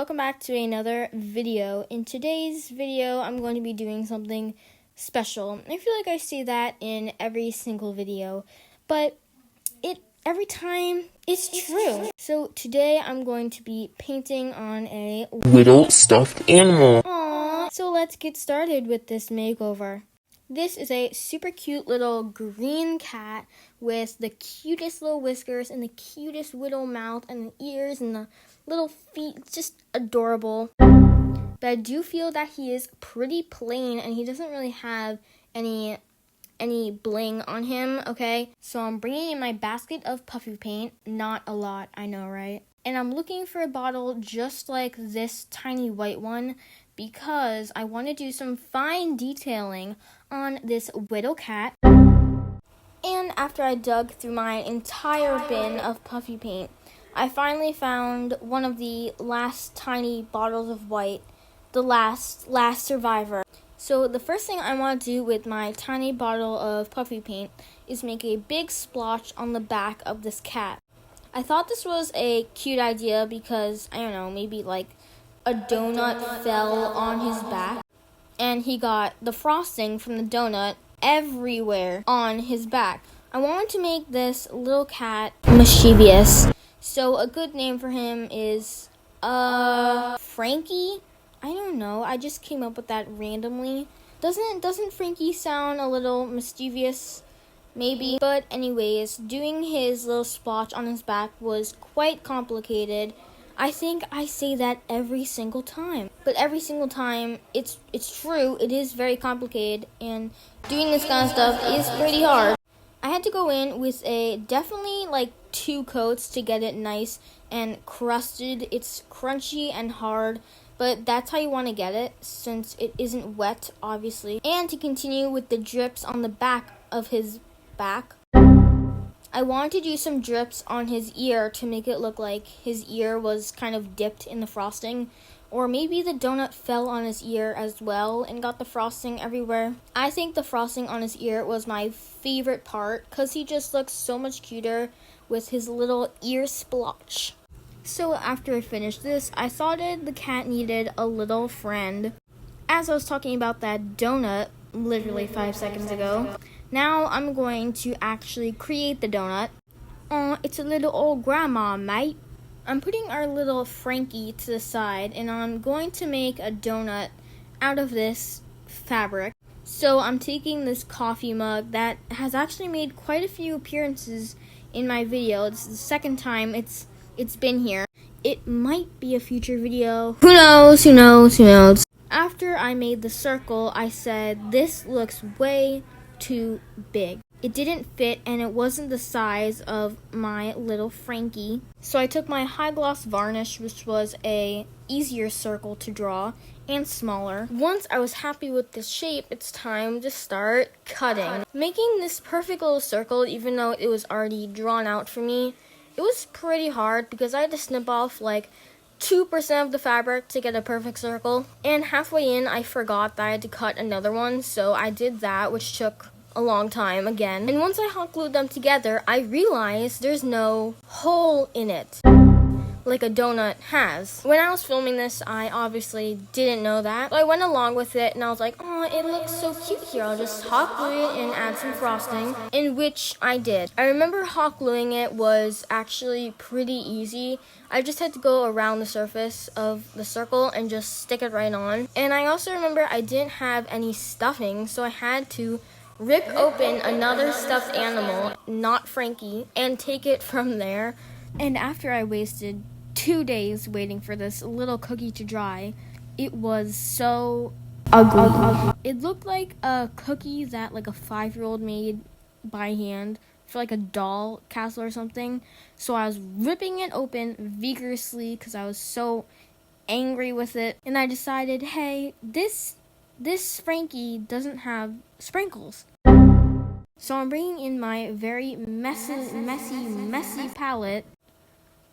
welcome back to another video. In today's video, I'm going to be doing something special. I feel like I say that in every single video, but every time it's true. So today I'm going to be painting on a little stuffed animal. Aww. So let's get started with this makeover. This is a super cute little green cat with the cutest little whiskers and the cutest little mouth and the ears and the little feet. It's just adorable. But I do feel that he is pretty plain and he doesn't really have any bling on him, okay? So I'm bringing in my basket of puffy paint. Not a lot, I know, right? And I'm looking for a bottle just like this tiny white one because I want to do some fine detailing on this little cat. And after I dug through my entire bin of puffy paint, I finally found one of the last tiny bottles of white, the last survivor. So the first thing I want to do with my tiny bottle of puffy paint is make a big splotch on the back of this cat. I thought this was a cute idea because, I don't know, maybe like a donut fell on his back and he got the frosting from the donut everywhere on his back. I wanted to make this little cat mischievous. So a good name for him is Frankie? I don't know. I just came up with that randomly. Doesn't Frankie sound a little mischievous? Maybe. But anyways, doing his little splotch on his back was quite complicated. I think I say that every single time. But every single time, it's true. It is very complicated. And doing this kind of stuff is pretty hard. I had to go in with definitely like 2 coats to get it nice and crusted. It's crunchy and hard. But that's how you want to get it, since it isn't wet, obviously. And to continue with the drips on the back of his back, I wanted to do some drips on his ear to make it look like his ear was kind of dipped in the frosting. Or maybe the donut fell on his ear as well and got the frosting everywhere. I think the frosting on his ear was my favorite part, because he just looks so much cuter with his little ear splotch. So after I finished this, I thought the cat needed a little friend. As I was talking about that donut literally 5 seconds ago, now I'm going to actually create the donut. Oh, it's a little old grandma, mate. I'm putting our little Frankie to the side, and I'm going to make a donut out of this fabric. So I'm taking this coffee mug that has actually made quite a few appearances in my video. It's the second time it's been here. It might be a future video. Who knows? After I made the circle, I said, this looks way too big. It didn't fit and it wasn't the size of my little Frankie. So I took my high gloss varnish, which was a easier circle to draw and smaller. Once I was happy with this shape, it's time to start cutting. Making this perfect little circle, even though it was already drawn out for me, it was pretty hard because I had to snip off like 2% of the fabric to get a perfect circle. And halfway in, I forgot that I had to cut another one, so I did that, which took a long time again. And once I hot glued them together, I realized there's no hole in it, like a donut has. When I was filming this, I obviously didn't know that. So I went along with it and I was like, oh, it looks so cute here. I'll just hot glue it and add some frosting, in which I did. I remember hot gluing it was actually pretty easy. I just had to go around the surface of the circle and just stick it right on. And I also remember I didn't have any stuffing, so I had to rip open another stuffed animal, not Frankie, and take it from there. And after I wasted 2 days waiting for this little cookie to dry, it was so ugly. It looked like a cookie that like a 5-year-old made by hand for like a doll castle or something. So I was ripping it open vigorously because I was so angry with it. And I decided, hey, this Frankie doesn't have sprinkles. So I'm bringing in my very messy palette,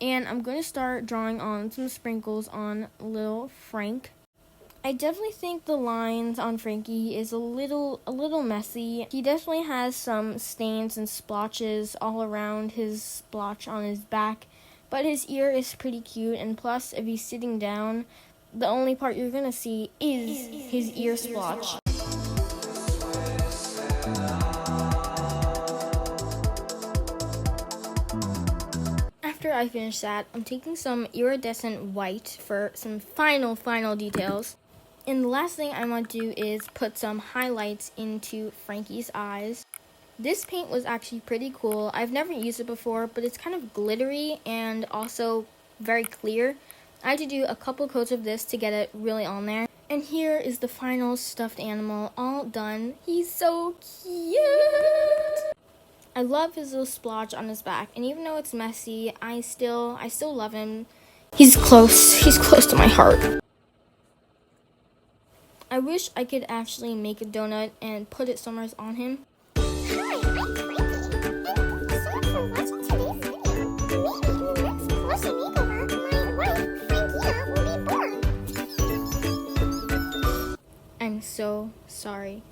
and I'm going to start drawing on some sprinkles on little Frank. I definitely think the lines on Frankie is a little messy. He definitely has some stains and splotches all around his splotch on his back, But his ear is pretty cute, and plus, if he's sitting down, the only part you're gonna see is his ear splotch. After I finish that, I'm taking some iridescent white for some final details. And the last thing I want to do is put some highlights into Frankie's eyes. This paint was actually pretty cool. I've never used it before, but it's kind of glittery and also very clear. I had to do a couple coats of this to get it really on there. And here is the final stuffed animal all done. He's so cute! I love his little splotch on his back, and even though it's messy, I still love him. He's close to my heart. I wish I could actually make a donut and put it somewhere on him. Hi, I'm Frankie. Thank you so much for watching today's video. Maybe in the next plushie makeover, my wife, Frankia, will be born. I'm so sorry.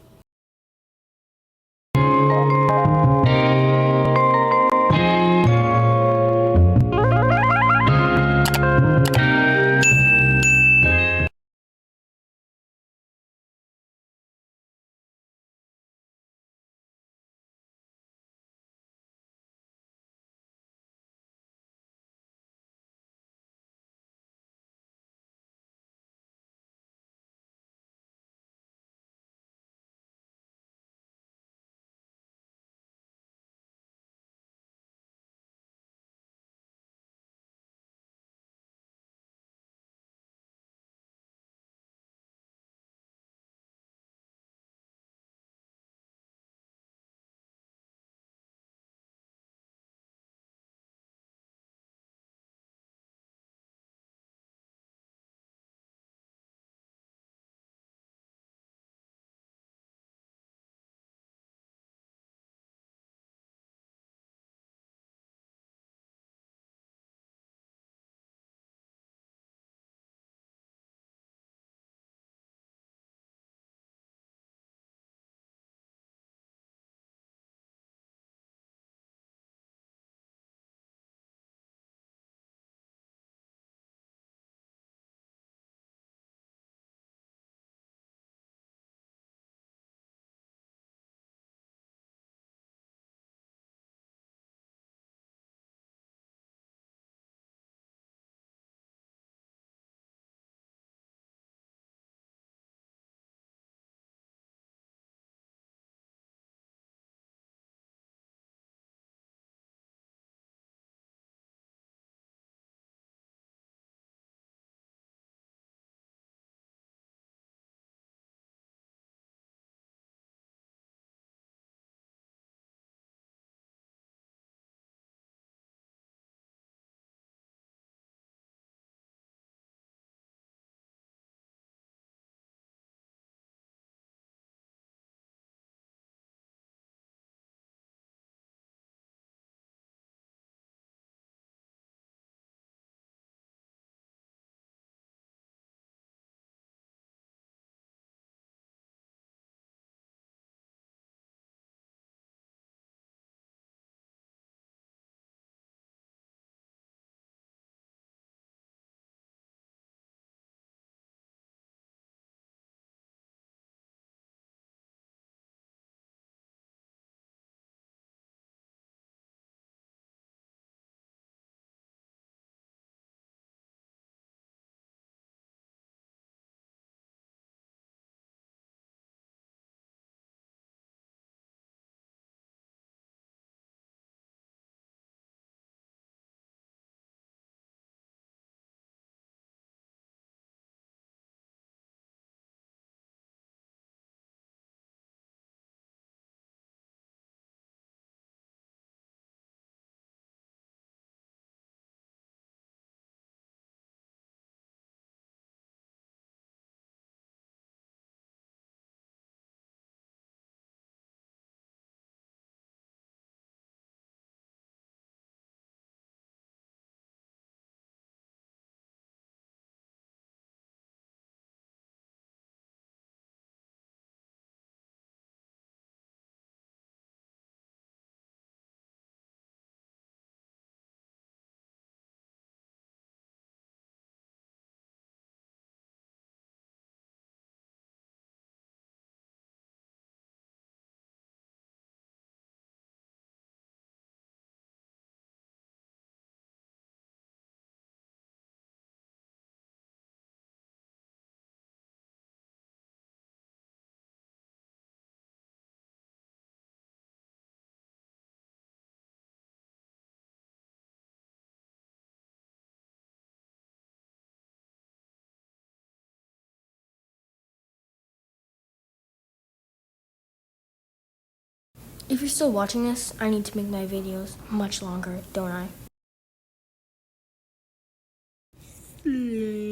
If you're still watching this, I need to make my videos much longer, don't I? Slade.